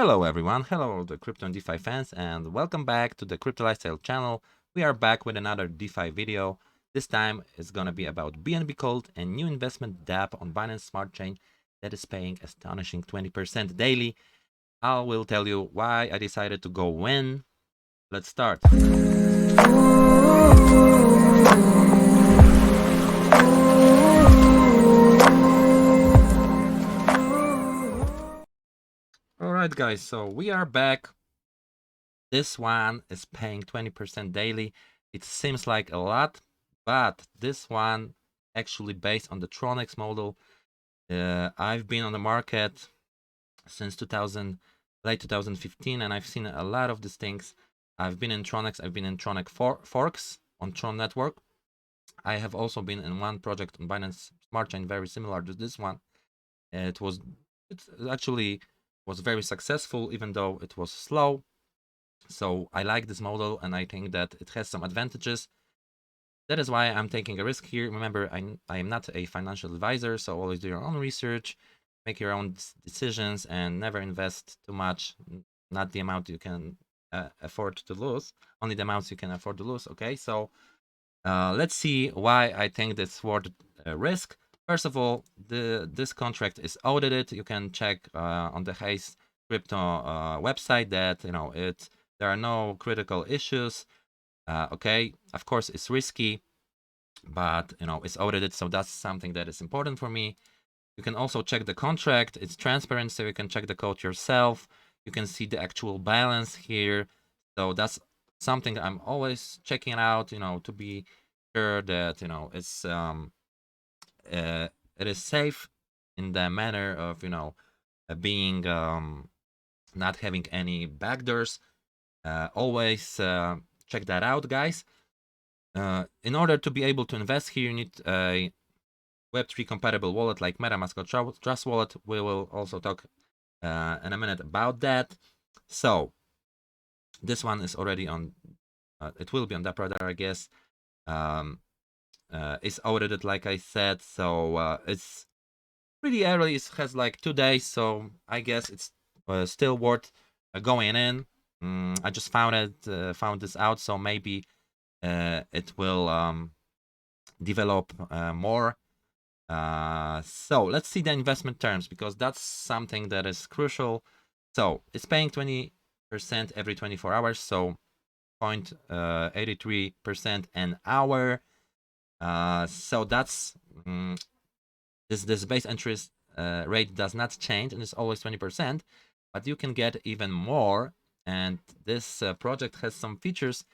Hello everyone, hello all the crypto and DeFi fans, and welcome back to the Crypto Lifestyle channel. We are back with another DeFi video. This time it's gonna be about BNBCOLD and new investment Dapp on Binance Smart Chain that is paying astonishing 20% daily. I will tell you why I decided to go in. Let's start. Alright guys, so we are back. This one is paying 20% daily. It seems like a lot, but this one actually based on the Tronex model. I've been on the market since late 2015, and I've seen a lot of these things. I've been in Tronex, I've been in Tronex forks on Tron network. I have also been in one project on Binance Smart Chain very similar to this one. It actually was very successful, even though it was slow. So I like this model, and I think that it has some advantages. That is why I'm taking a risk here. Remember, I am not a financial advisor, so always do your own research, make your own decisions, and never invest too much. Not the amount you can afford to lose, only the amounts you can afford to lose. Okay, so let's see why I think this worth risk. First of all, this contract is audited. You can check on the Haze Crypto website that there are no critical issues. Okay, of course it's risky, but it's audited, so that's something that is important for me. You can also check the contract. It's transparent, so you can check the code yourself. You can see the actual balance here. So that's something I'm always checking out, to be sure that it's it is safe in the manner of being not having any backdoors. Always check that out, guys. In order to be able to invest here, you need a Web3 compatible wallet like MetaMask or Trust Wallet. We will also talk in a minute about that. So this one is already on. It will be on that radar, I guess. It's audited, like I said, so it's pretty early. It has like 2 days, so I guess it's still worth going in. I just found this out, so maybe it will develop more. So let's see the investment terms, because that's something that is crucial. So it's paying 20% every 24 hours, so 0.83% an hour. So that's this base interest rate does not change, and it's always 20%, but you can get even more. And this project has some features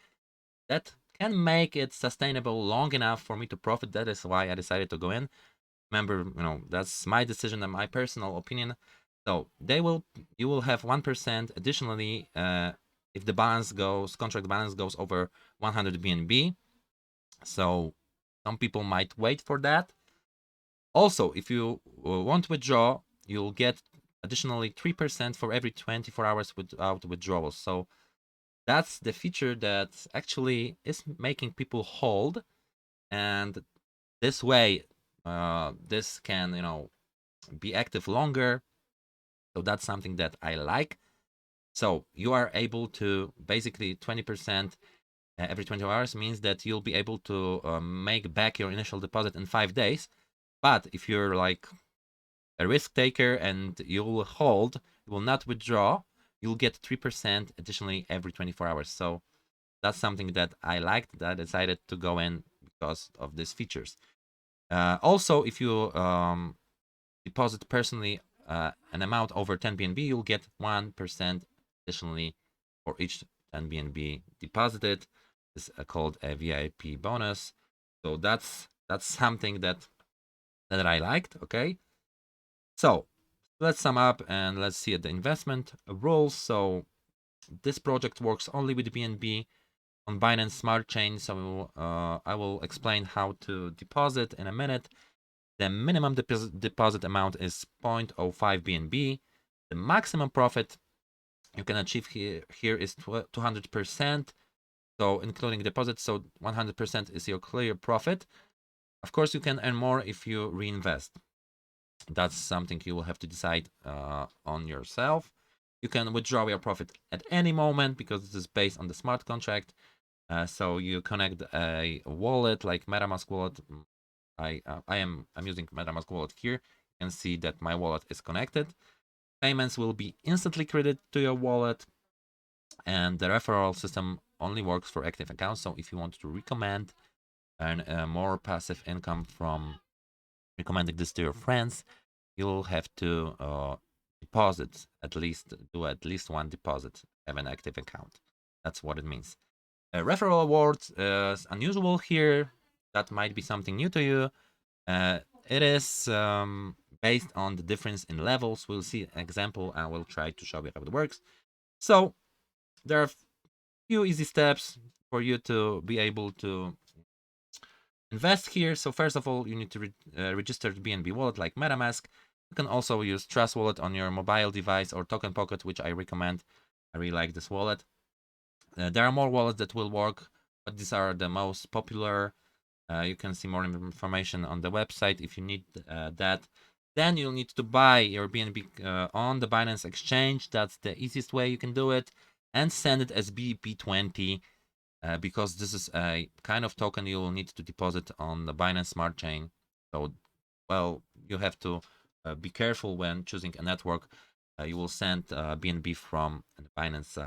that can make it sustainable long enough for me to profit. That is why I decided to go in. Remember, that's my decision and my personal opinion. So you will have 1% additionally if the contract balance goes over 100 BNB. So some people might wait for that. Also, if you want to withdraw, you'll get additionally 3% for every 24 hours without withdrawals. So that's the feature that actually is making people hold, and this way this can be active longer. So that's something that I like. So you are able to basically 20% every 24 hours means that you'll be able to make back your initial deposit in 5 days. But if you're like a risk taker and you will hold, you will not withdraw, you'll get 3% additionally every 24 hours. So that's something that I liked, that I decided to go in because of these features. Also, if you deposit personally an amount over 10 BNB, you'll get 1% additionally for each 10 BNB deposited. This is called a VIP bonus. So that's something that I liked. Okay, so let's sum up and let's see the investment rules. So this project works only with BNB on Binance Smart Chain. So I will explain how to deposit in a minute. The minimum deposit amount is 0.05 BNB. The maximum profit you can achieve here is 200%. So including deposit, so 100% is your clear profit. Of course, you can earn more if you reinvest. That's something you will have to decide on yourself. You can withdraw your profit at any moment because this is based on the smart contract. So you connect a wallet like MetaMask wallet. I'm using MetaMask wallet here. You can see that my wallet is connected. Payments will be instantly credited to your wallet, and the referral system only works for active accounts. So if you want to recommend earn more passive income from recommending this to your friends, you'll have to deposit do at least one deposit, have an active account. That's what it means. Referral awards is unusual here. That might be something new to you. It is based on the difference in levels. We'll see an example and we'll try to show you how it works. So there are a few easy steps for you to be able to invest here. So first of all, you need to register the BNB wallet like MetaMask. You can also use Trust Wallet on your mobile device or Token Pocket, which I recommend. I really like this wallet. There are more wallets that will work, but these are the most popular. You can see more information on the website if you need that. Then you'll need to buy your BNB on the Binance exchange. That's the easiest way you can do it, and send it as BP20 because this is a kind of token you will need to deposit on the Binance Smart Chain. So, well, you have to be careful when choosing a network. You will send BNB from the Binance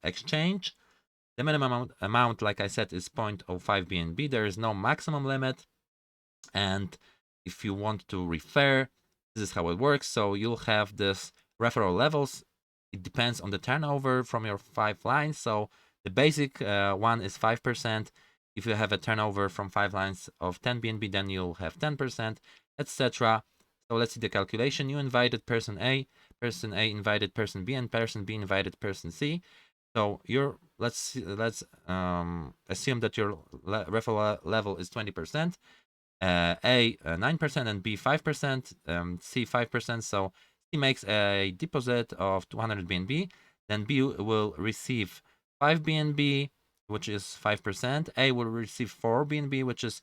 exchange. The minimum amount, like I said, is 0.05 BNB. There is no maximum limit. And if you want to refer, this is how it works. So you'll have this referral levels. It depends on the turnover from your 5 lines. So the basic one is 5%. If you have a turnover from 5 lines of 10 BNB, then you'll have 10%, etc. So let's see the calculation. You invited person A invited person B, and person B invited person C. So let's assume that your referral level is 20%. A 9% and B 5%, C 5%. So C makes a deposit of 200 BNB. Then B will receive 5 BNB, which is 5%. A will receive 4 BNB, which is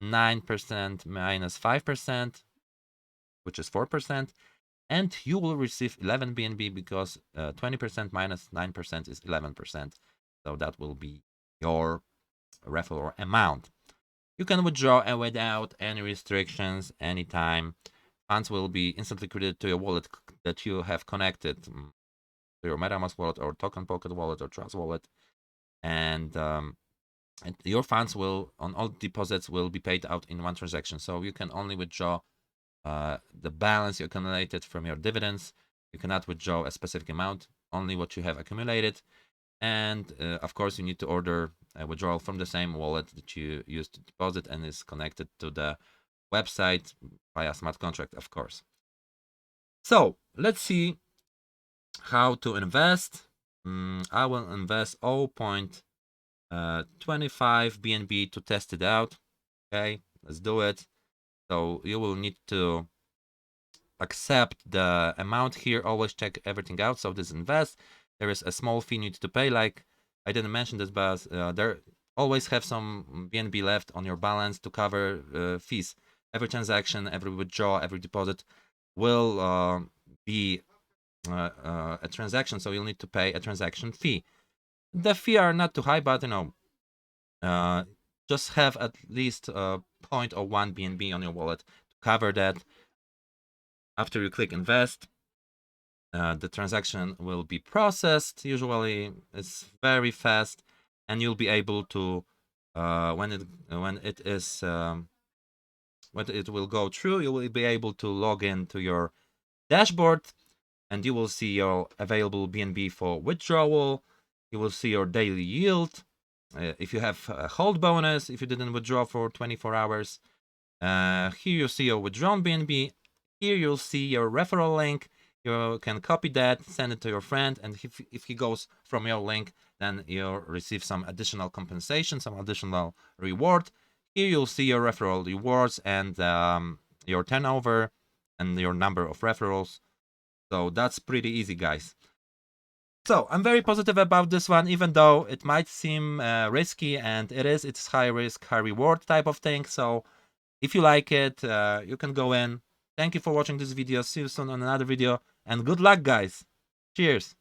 9% minus 5%, which is 4%. And you will receive 11 BNB because 20% minus 9% is 11%. So that will be your referral amount. You can withdraw without any restrictions anytime. Funds will be instantly credited to your wallet that you have connected to your MetaMask wallet or Token Pocket wallet or Trust wallet. And your funds will, on all deposits, will be paid out in one transaction. So you can only withdraw the balance you accumulated from your dividends. You cannot withdraw a specific amount, only what you have accumulated. And of course, you need to order a withdrawal from the same wallet that you used to deposit and is connected to the website via smart contract, of course. So let's see how to invest. I will invest 0.25 BNB to test it out. Okay, let's do it. So you will need to accept the amount here. Always check everything out. So this invest. There is a small fee you need to pay. Like I didn't mention this, but there always have some BNB left on your balance to cover fees. Every transaction, every withdrawal, every deposit will be a transaction. So you'll need to pay a transaction fee. The fee are not too high, but just have at least 0.01 BNB on your wallet to cover that. After you click invest, the transaction will be processed. Usually it's very fast, and you'll be able to when it will go through, you will be able to log into your dashboard, and you will see your available BNB for withdrawal. You will see your daily yield. If you have a hold bonus, if you didn't withdraw for 24 hours, here you see your withdrawn BNB. Here you'll see your referral link. You can copy that, send it to your friend, and if he goes from your link, then you'll receive some additional compensation, some additional reward. Here you'll see your referral rewards and your turnover and your number of referrals. So that's pretty easy, guys. So I'm very positive about this one, even though it might seem risky, and it's high risk, high reward type of thing. So if you like it, you can go in. Thank you for watching this video. See you soon on another video, and good luck, guys. Cheers.